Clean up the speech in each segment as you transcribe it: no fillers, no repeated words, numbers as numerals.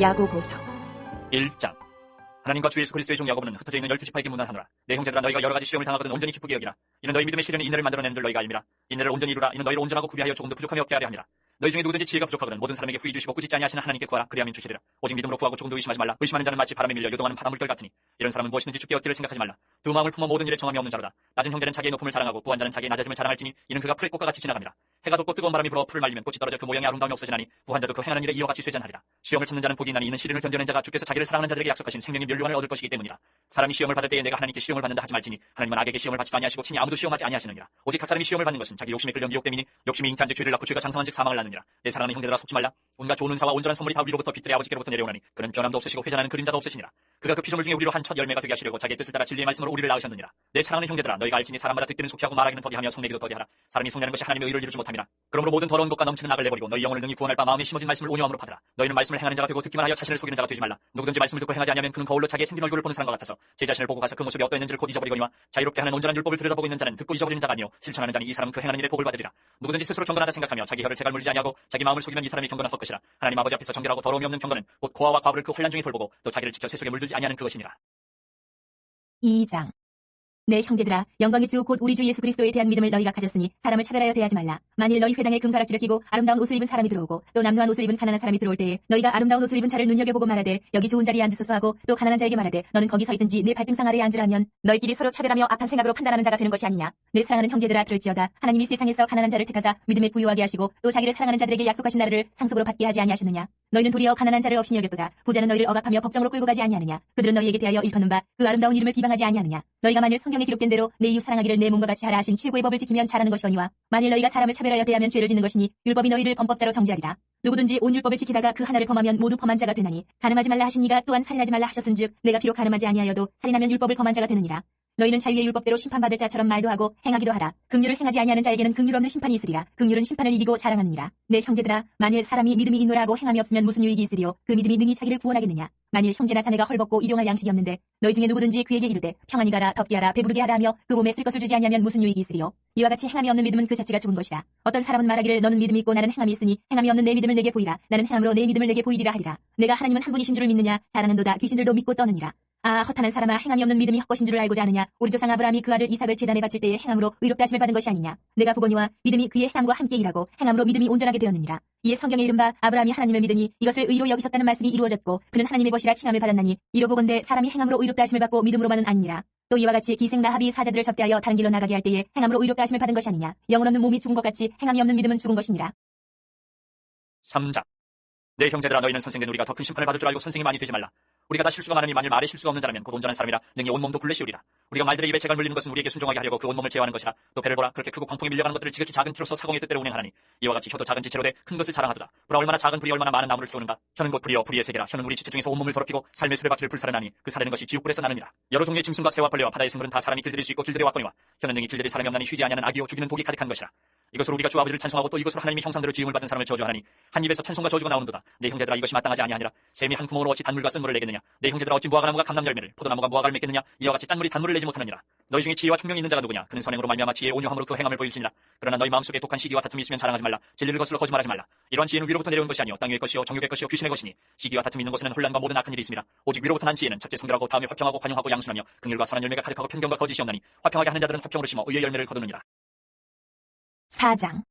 야고보서 1장. 하나님과 주 예수 그리스도의 종 야고보는 흩어져 있는 12지파에게 문안하노라. 내 형제들아, 너희가 여러 가지 시험을 당하거든 온전히 기쁘게 여기라. 이는 너희 믿음의 시련이 인내를 만들어내는 줄 너희가 알미라. 인내를 온전히 이루라. 이는 너희를 온전하고 구비하여 조금도 부족함이 없게 하려 함이라. 너희 중에 누구든지 지혜가 부족하거든 모든 사람에게 후히 주시고 꾸짖지 아니하시는 하나님께 구하라. 그리하면 주시리라. 오직 믿음으로 구하고 조금도 의심하지 말라. 의심하는 자는 마치 바람에 밀려 요동하는 바닷물결 같으니 이런 사람은 무엇이든지 죽게 얻기를 생각하지 말라. 두 마음을 품어 모든 일에 정함이 없는 자로다. 낮은 형제는 자기의 높음을 자랑하고 부한 자는 자기의 낮아짐을 자랑할지니 이는 그가 풀의 꽃과 같이 지나갑니다. 해가 돋고 뜨거운 바람이 불어 풀을 말리면 꽃이 떨어져 그 모양의 아름다움이 없어지나니 부한 자도 그 행하는 일에 이와 같이 쇠잔하리라. 시험을 참는 자는 복이 있나니 이는 시련을 견뎌낸 자가 주께서 자기를 사랑하는 자들에게 약속하신 생명의 면류관을 얻을 것이기 때문이라. 사람이 시험을 받을 때에 내가 하나님께 시험을 받는다 하지 말지니 하나님은 악에게 시험을 받지도 아니하시고 친히 아무도 시험하지 아니하시느니라. 오직 각 사람이 시험을 받는 것은 자기 욕심에 끌려 미혹됨이니 욕심이 잉태한즉 죄를 낳고 죄가 장성한즉 사망을 낳느니라. 내 사랑하는 형제들아, 속지 말라. 온갖 좋은 은사와 온전한 선물이 다 위로부터 빛들의 아버지께로부터 내려오나니 그는 변함도 없으시고 회전하는 그림자도 없으시니라. 그가 그 피조물 중에 우리로 한 첫 열매가 되게 하시려고 자기의 뜻을 따라 진리의 말씀으로 우리를 낳으셨느니라. 내 사랑하는 형제들아, 너희가 알지니 사람마다 듣기는 속히하고 말하기는 더디하며 성내기도 더디하라. 사람이 성내는 것이 하나님의 의를 이루지 못함이라. 그러므로 모든 더러운 것과 넘치는 악을 내버리고 너희 영혼을 능히 구원할 바 마음에 심어진 말씀을 온유함으로 받으라. 너희는 말씀을 행하는 자가 되고 듣기만 하여 자신을 속이는 자가 되지 말라. 누구든지 말씀을 듣고 행하지 아니하면 그는 거울로 자기의 생긴 얼굴을 보는 사람과 같아서 제 자신을 보고 가서 그 모습이 어떠했는지를 곧 잊어버리거니와 자유롭게 하는 온전한 율법을 들여다보고 있는 자는 듣고 잊어버리는 자가 아니요 실천하는 자니 이 사람은 그 행하는 일에 복을 받으리라. 누구든지 스스로 경건하다 생각하며 자기 혀를 제갈 물리지 아니하고 자기 마음을 속이면 이 사람이 경건한 헛것이라. 하나님 아버지 앞에서 정결하고 더러움이 없는 경건은 곧 고아와 과부를 그 환난 중에 돌보고 또 자기를 지켜 세속에 물들지 아니하는 그것이니라. 2장. 내 형제들아, 영광의 주 곧 우리 주 예수 그리스도에 대한 믿음을 너희가 가졌으니 사람을 차별하여 대하지 말라. 만일 너희 회당에 금가락지를 끼고 아름다운 옷을 입은 사람이 들어오고 또 남루한 옷을 입은 가난한 사람이 들어올 때에 너희가 아름다운 옷을 입은 자를 눈여겨보고 말하되 여기 좋은 자리에 앉으소서 하고 또 가난한 자에게 말하되 너는 거기 서 있든지 내 발등상 아래에 앉으라 하면 너희끼리 서로 차별하며 악한 생각으로 판단하는 자가 되는 것이 아니냐. 내 사랑하는 형제들아, 들을지어다. 하나님이 세상에서 가난한 자를 택하사 믿음에 부유하게 하시고 또 자기를 사랑하는 자들에게 약속하신 나라를 상속으로 받게 하지 아니하셨느냐. 너희는 도리어 가난한 자를 없이 여겼도다. 부자는 너희를 억압하며 법정으로 끌고 가지 아니하느냐. 그들은 너희에게 대하여 일컫는 바 그 아름다운 이름을 비방하지 아니하느냐. 너희가 만일 성경에 기록된 대로 내 이웃 사랑하기를 내 몸과 같이 하라 하신 최고의 법을 지키면 잘하는 것이거니와 만일 너희가 사람을 차별하여 대하면 죄를 짓는 것이니 율법이 너희를 범법자로 정죄하리라. 누구든지 온 율법을 지키다가 그 하나를 범하면 모두 범한 자가 되나니 간음하지 말라 하신 이가 또한 살인하지 말라 하셨은즉 내가 비록 간음하지 아니하여도 살인하면 율법을 범한 자가 되느니라. 너희는 자유의 율법대로 심판받을 자처럼 말도 하고 행하기도 하라. 긍휼을 행하지 아니하는 자에게는 긍휼 없는 심판이 있으리라. 긍휼은 심판을 이기고 자랑하느니라. 내 형제들아, 만일 사람이 믿음이 있노라 하고 행함이 없으면 무슨 유익이 있으리요. 그 믿음이 능히 자기를 구원하겠느냐. 만일 형제나 자매가 헐벗고 일용할 양식이 없는데 너희 중에 누구든지 그에게 이르되 평안히 가라, 덥게 하라, 배부르게 하라 하며 그 몸에 쓸 것을 주지 아니하면 무슨 유익이 있으리요. 이와 같이 행함이 없는 믿음은 그 자체가 죽은 것이라. 어떤 사람은 말하기를 너는 믿음이 있고 나는 행함이 있으니 행함이 없는 내 믿음을 내게 보이라. 나는 행함으로 내 믿음을 내게 보이리라 하리라. 내가 하나님은 한 분이신 줄을 믿느냐. 잘하는도다. 귀신들도 믿고 떠느니라. 아, 허탄한 사람아, 행함이 없는 믿음이 헛것인 줄을 알고자 하느냐. 우리 조상 아브라함이 그 아들 이삭을 제단에 바칠 때에 행함으로 의롭다 하심을 받은 것이 아니냐. 내가 보거니와 믿음이 그의 행함과 함께 일하고 행함으로 믿음이 온전하게 되었느니라. 이에 성경에 이른바 아브라함이 하나님을 믿으니 이것을 의로 여기셨다는 말씀이 이루어졌고 그는 하나님의 것이라 칭함을 받았나니 이로 보건대 사람이 행함으로 의롭다 하심을 받고 믿음으로만은 아니니라. 또 이와 같이 기생 라합이 사자들을 접대하여 다른 길로 나가게 할 때에 행함으로 의롭다 하심을 받은 것이 아니냐. 영혼 없는 몸이 죽은 것 같이 행함이 없는 믿음은 죽은 것이니라. 3장. 내 형제들아, 너희는 선생된 우리가 더 큰 심판을 받을 줄 알고 선생이 많이 되지 말라. 우리가 다 실수가 많으니 만일 말에 실수가 없는 자라면 곧 온전한 사람이라 능히 온몸도 굴레시우리라. 우리가 말들의 입에 재갈 물리는 것은 우리에게 순종하게 하려고 그 온몸을 제어하는 것이라. 또 배를 보라, 그렇게 크고 광풍에 밀려가는 것들을 지극히 작은 티로서 사공의 뜻대로 운행하나니 이와 같이 혀도 작은 지체로 돼 큰 것을 자랑하도다. 불아, 얼마나 작은 불이 얼마나 많은 나무를 태우는가. 혀는 곧 불이여 불의의 세계라. 혀는 우리 지체 중에서 온몸을 더럽히고 삶의 수레바퀴를 불사르나니 그 사르는 것이 지옥불에서 나느니라. 여러 종류의 짐승과 새와 벌레와 바다의 생물은 다 사람이 길들일 수 있고 길들여 왔거니와 혀는 능히 길들일 사람이 없나니 쉬지 아니하는 악이요 죽이는 독이 가득한 것이라. 이것으로 우리가 주 아버지를 찬송하고 또 이것으로 하나님이 형상대로 지음을 받은 사람을 저주하나니 한 입에서 찬송과 저주가 나오는도다. 내 형제들아, 이것이 마땅하지 아니하니라. 샘이 한 구멍으로 어찌 단물과 쓴물을 내겠느냐. 내 형제들아, 어찌 무화과나무가 감람 열매를 포도나무가 무화과를 맺겠느냐. 이와 같이 짠물이 단물을 내지 못하느니라. 너희 중에 지혜와 총명이 있는 자가 누구냐. 그는 선행으로 말미암아 지혜의 온유함으로 그 행함을 보일지니라. 그러나 너희 마음속에 독한 시기와 다툼이 있으면 자랑하지 말라. 진리를 거슬러 거짓말하지 말라. 이러한 지혜는 위로부터 내려온 것이 아니요 땅 위의 것이요 정욕의 것이요 귀신의 것이니 시기와 다툼이 있는 곳에는 혼란과 모든 악한 일이 있습니다. 오직 위로부터 난 지혜는 첫째 성결하고 다음에 화평하고 관용하고 양순하며 긍휼과 선한 열매가 가득하고 편견과 거짓이 없나니 화평하게 하는 자들은 화평으로 심어 의의 열매를 거두느니라. 4장.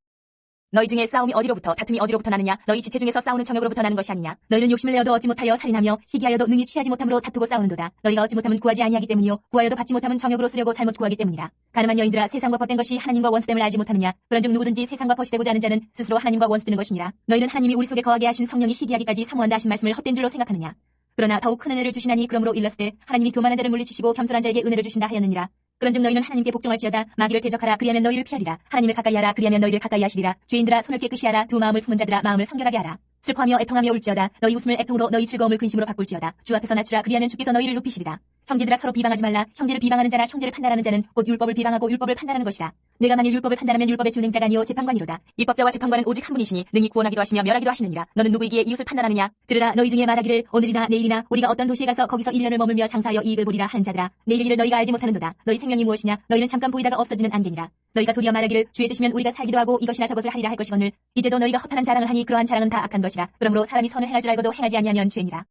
너희 중에 싸움이 어디로부터 다툼이 어디로부터 나느냐. 너희 지체 중에서 싸우는 정욕으로부터 나는 것이 아니냐. 너희는 욕심을 내어도 얻지 못하여 살인하며 시기하여도 능히 취하지 못함으로 다투고 싸우는도다. 너희가 얻지 못하면 구하지 아니하기 때문이요 구하여도 받지 못하면 정욕으로 쓰려고 잘못 구하기 때문이라. 가늠한 여인들아, 세상과 벗된 것이 하나님과 원수됨을 알지 못하느냐. 그런즉 누구든지 세상과 벗이되고자 하는 자는 스스로 하나님과 원수되는 것이니라. 너희는 하나님이 우리 속에 거하게 하신 성령이 시기하기까지 사모한다 하신 말씀을 헛된 줄로 생각하느냐. 그러나 더욱 큰 은혜를 주시나니 그러므로 일렀을 때 하나님이 교만한 자를 물리치시고 겸손한 자에게 은혜를 주신다 하였느니라. 그런즉 너희는 하나님께 복종할지어다. 마귀를 대적하라. 그리하면 너희를 피하리라. 하나님을 가까이 하라. 그리하면 너희를 가까이 하시리라. 죄인들아, 손을 깨끗이 하라. 두 마음을 품은 자들아, 마음을 성결하게 하라. 슬퍼하며 애통하며 울지어다. 너희 웃음을 애통으로 너희 즐거움을 근심으로 바꿀지어다. 주 앞에서 낮추라. 그리하면 주께서 너희를 높이시리라. 형제들아 서로 비방하지 말라. 형제를 비방하는 자나 형제를 판단하는 자는 곧 율법을 비방하고 율법을 판단하는 것이라. 내가 만일 율법을 판단하면 율법의 준행자가 아니요 재판관이로다. 입법자와 재판관은 오직 한 분이시니 능히 구원하기도 하시며 멸하기도 하시느니라. 너는 누구이기에 이웃을 판단하느냐? 들으라. 너희 중에 말하기를 오늘이나 내일이나 우리가 어떤 도시에 가서 거기서 1년을 머물며 장사하여 이익을 보리라 하는 자들아. 내일 일을 너희가 알지 못하는도다. 너희 생명이 무엇이냐? 너희는 잠깐 보이다가 없어지는 안개니라. 너희가 도리어 말하기를 주의 뜻이면 우리가 살기도 하고 이것이나 저것을 하리라 할 것이거늘 이제도 너희가 허탄한 자랑을 하니 그러한 자랑은 다 악한 것이라. 그러므로 사람이 선을 행할 줄 알고도 행하지 아니하면 죄니라.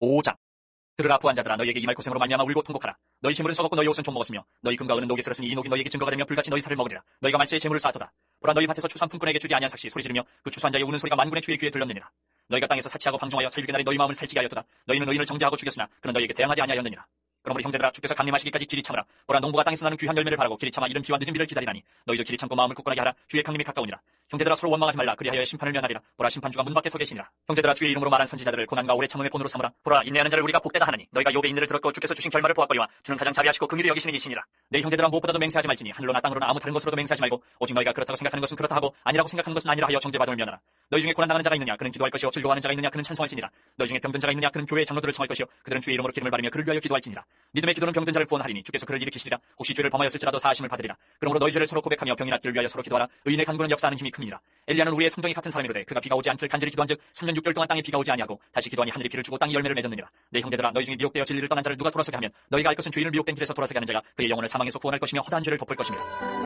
5장. 들으라 부한자들아 너희에게 임할 고생으로 말미암아 울고 통곡하라. 너희 재물은 썩었고 너희 옷은 좀 먹었으며 너희 금과 은은 녹이 슬었으니 이 녹이 너희에게 증거가 되며 불같이 너희 살을 먹으리라. 너희가 만세의 재물을 쌓았도다. 보라 너희 밭에서 추수한 품꾼에게 주지 아니한 삭시 소리 지르며 그 추수한 자의 우는 소리가 만군의 주의 귀에 들렸느니라. 너희가 땅에서 사치하고 방종하여 설육의 날에 너희 마음을 살찌게 하였도다. 너희는 의인을 정죄하고 죽였으나 그는 너희에게 대항하지 아니하였느니라. 그러므로 형제들아 주께서 강림하시기까지 길이 참으라. 보라 농부가 땅에서 나는 귀한 열매를 바라고 길이 참아 이른 비와 늦은 비를 기다리나니 너희도 길이 참고 마음을 굳건하게 하라. 주의 강림이 가까우니라. 형제들아 서로 원망하지 말라. 그리하여 심판을 면하리라. 보라 심판주가 문 밖에 서 계시니라. 형제들아 주의 이름으로 말한 선지자들을 고난과 오래 참음의 본으로 삼으라. 보라 인내하는 자를 우리가 복되다 하나니 너희가 욥의 인내를 들었고 주께서 주신 결말을 보았거니와 주는 가장 자비하시고 긍휼히 여기시는 이시니라. 내 형제들아 무엇보다도 맹세하지 말지니 하늘로나 땅으로나 아무 다른 것으로도 맹세하지 말고 오직 너희가 그렇다고 생각하는 것은 그렇다 하고 아니라고 생각하는 것은 아니라 하여 정죄받음을 면하라. 너희 중에 고난당하는 자가 있느냐 그는 기도할 것이요 즐거워하는 자가 있느냐 그는 찬송할지니라. 너희 중에 병든 자가 있느냐 그는 교회의 장로들을 청할 것이요 그들은 주의 이름으로 기름을 바르며 그를 위하여 기도할지니라. 믿음의 기도는 병든 자를 구원하리니 주께서 그를 일으키시리라. 혹시 죄를 범하였을지라도 사하심을 받으리라. 그러므로 너희 죄를 서로 고백하며 병이 낫기를 위하여 서로 기도하라. 의인의 간구는 역사하는 힘이 큽니다. 엘리야는 우리의 성정이 같은 사람이로되 그가 비가 오지 않길 간절히 기도한즉 3년 6개월 동안 땅에 비가 오지 아니하고 다시 기도하니 하늘이 비를 주고 땅이 열매를 맺었느니라. 내 형제들아 너희 중에 미혹되어 진리를 떠난 자를 누가 돌아서게 하면 너희가 알 것은 죄인을 미혹된 길에서 돌아서게 하는 자가 그의 영혼을 사망에서 구원할 것이며 허다한 죄를 덮을 것이니라.